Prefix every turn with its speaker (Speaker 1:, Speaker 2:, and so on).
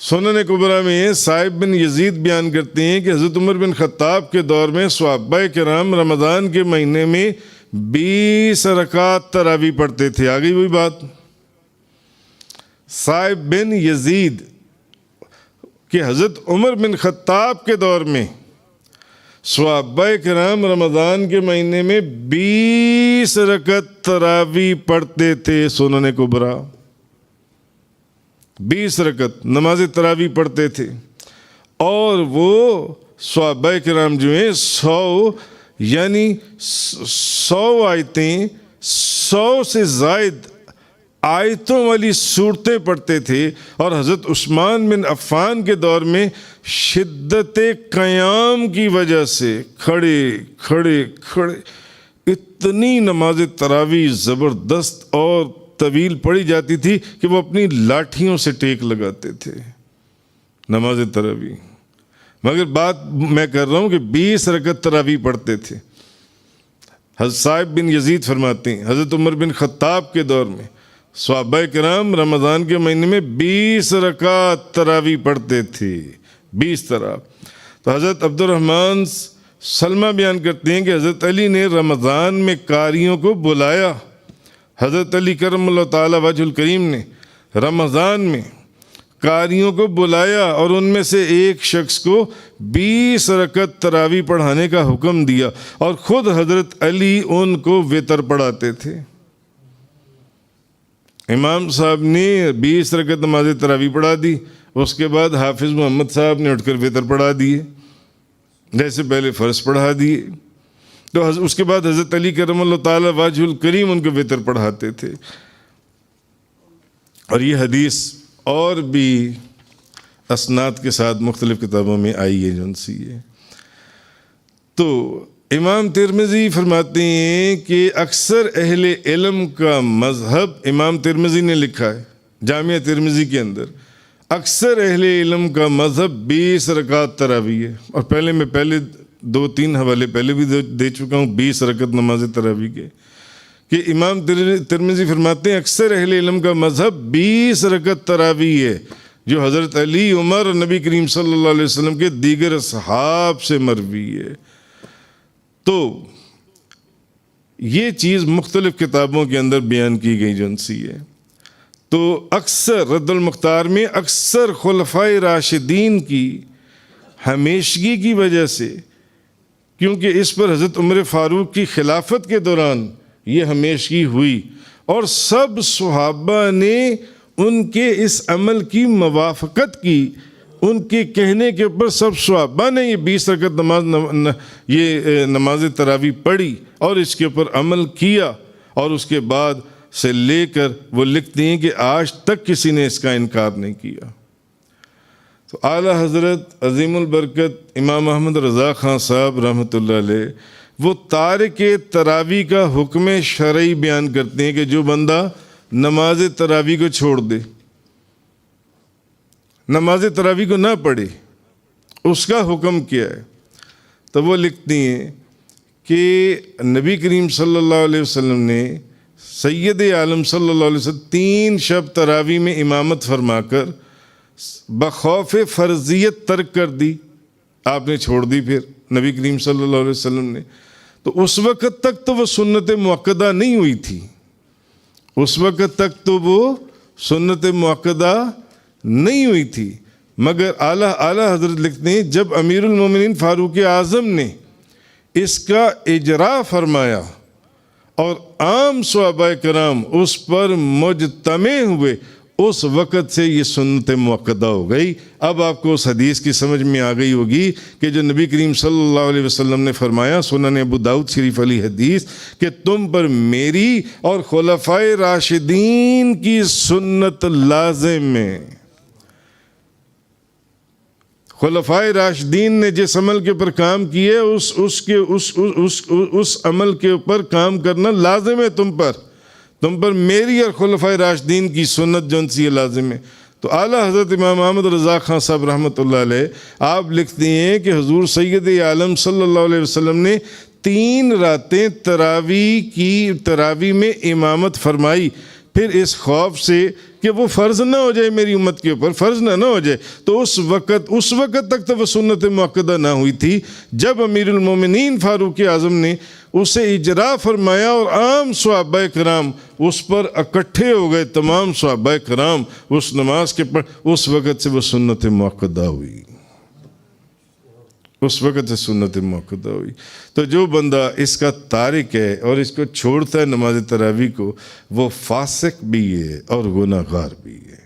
Speaker 1: سنن کبریٰ میں صائب بن یزید بیان کرتے ہیں کہ حضرت عمر بن خطاب کے دور میں صحابہ کرام رمضان کے مہینے میں 20 رکعت تراویح پڑھتے تھے۔ آگئی وہی بات، صائب بن یزید کہ حضرت عمر بن خطاب کے دور میں صحابہ کرام رمضان کے مہینے میں 20 رکعت تراویح پڑھتے تھے۔ سنن کبریٰ 20 رکعت نماز تراویح پڑھتے تھے، اور وہ صحابہ کرام جو ہیں 100 آیتیں، 100 سے زائد آیتوں والی صورتیں پڑھتے تھے، اور حضرت عثمان بن عفان کے دور میں شدت قیام کی وجہ سے کھڑے اتنی نماز تراویح زبردست اور طویل پڑھی جاتی تھی کہ وہ اپنی لاٹھیوں سے ٹیک لگاتے تھے نماز تراویح۔ مگر بات میں کر رہا ہوں کہ 20 رکعت تراویح پڑھتے تھے۔ حضرت صائب بن یزید فرماتے ہیں حضرت عمر بن خطاب کے دور میں صحابہ کرام رمضان کے مہینے میں 20 رکعت تراویح پڑھتے تھے، 20 تراویح۔ تو حضرت عبد الرحمن سلمہ بیان کرتے ہیں کہ حضرت علی نے رمضان میں قاریوں کو بلایا۔ حضرت علی کرم اللہ تعالی وجہ الکریم نے رمضان میں قاریوں کو بلایا اور ان میں سے ایک شخص کو 20 رکعت تراویح پڑھانے کا حکم دیا، اور خود حضرت علی ان کو وتر پڑھاتے تھے۔ امام صاحب نے 20 رکعت نماز تراویح پڑھا دی، اس کے بعد حافظ محمد صاحب نے اٹھ کر وتر پڑھا دیے، جیسے پہلے فرض پڑھا دیے۔ تو اس کے بعد حضرت علی کرم اللہ تعالی وجہ الکریم ان کو وتر پڑھاتے تھے۔ اور یہ حدیث اور بھی اسناد کے ساتھ مختلف کتابوں میں آئی ہے جن سی ہے۔ تو امام ترمذی فرماتے ہیں کہ اکثر اہل علم کا مذہب، امام ترمذی نے لکھا ہے جامعہ ترمذی کے اندر، اکثر اہل علم کا مذہب 20 رکعت تراویح ہے۔ اور میں پہلے 2-3 حوالے پہلے بھی دے چکا ہوں 20 رکعت نماز تراویح کے، کہ امام ترمذی فرماتے ہیں اکثر اہل علم کا مذہب 20 رکعت تراویح ہے، جو حضرت علی، عمر اور نبی کریم صلی اللہ علیہ وسلم کے دیگر اصحاب سے مروی ہے۔ تو یہ چیز مختلف کتابوں کے اندر بیان کی گئی جن سی ہے۔ تو اکثر رد المختار میں اکثر خلفائے راشدین کی ہمیشگی کی وجہ سے، کیونکہ اس پر حضرت عمر فاروق کی خلافت کے دوران یہ ہمیشگی ہوئی، اور سب صحابہ نے ان کے اس عمل کی موافقت کی، ان کے کہنے کے اوپر سب صحابہ نے یہ 20 رکعت نماز تراویح پڑھی اور اس کے اوپر عمل کیا، اور اس کے بعد سے لے کر وہ لکھتے ہیں کہ آج تک کسی نے اس کا انکار نہیں کیا۔ تو اعلیٰ حضرت عظیم البرکت امام احمد رضا خان صاحب رحمۃ اللہ علیہ وہ تارک تراویح کا حکم شرعی بیان کرتے ہیں کہ جو بندہ نماز تراویح کو چھوڑ دے، نماز تراویح کو نہ پڑھے، اس کا حکم کیا ہے؟ تو وہ لکھتی ہیں کہ نبی کریم صلی اللہ علیہ وسلم نے سید عالم صلی اللہ علیہ وسلم 3 شب تراویح میں امامت فرما کر بخوف فرضیت ترک کر دی، آپ نے چھوڑ دی پھر نبی کریم صلی اللہ علیہ وسلم نے۔ تو اس وقت تک تو وہ سنت مؤکدہ نہیں ہوئی تھی، اس وقت تک تو وہ سنت مؤکدہ نہیں ہوئی تھی، مگر اعلیٰ حضرت لکھتے ہیں جب امیر المومنین فاروق اعظم نے اس کا اجرا فرمایا اور عام صحابہ کرام اس پر مجتمع ہوئے، اس وقت سے یہ سنت مؤکدہ ہو گئی۔ اب آپ کو اس حدیث کی سمجھ میں آ گئی ہوگی کہ جو نبی کریم صلی اللہ علیہ وسلم نے فرمایا، سنن ابو داؤد شریف والی حدیث، کہ تم پر میری اور خلفائے راشدین کی سنت لازم ہے۔ خلفائے راشدین نے جس عمل کے اوپر کام کیے اس عمل کے اوپر کام کرنا لازم ہے تم پر میری اور خلفائے راشدین کی سنت جو سی لازم ہے۔ تو اعلیٰ حضرت امام احمد رضا خان صاحب رحمۃ اللہ علیہ آپ لکھتے ہیں کہ حضور سید عالم صلی اللہ علیہ وسلم نے 3 راتیں تراویح میں امامت فرمائی، پھر اس خوف سے کہ وہ فرض نہ ہو جائے میری امت کے اوپر، فرض نہ ہو جائے، تو اس وقت تک تو وہ سنت مؤکدہ نہ ہوئی تھی جب امیر المومنین فاروق اعظم نے اسے اجرا فرمایا اور عام صحابہ کرام اس پر اکٹھے ہو گئے، تمام صحابہ کرام اس نماز کے پر، اس وقت سے وہ سنت مؤکدہ ہوئی، اس وقت سے سنت مؤکدہ ہوئی۔ تو جو بندہ اس کا تارک ہے اور اس کو چھوڑتا ہے نماز تراویح کو، وہ فاسق بھی ہے اور گناہگار بھی ہے۔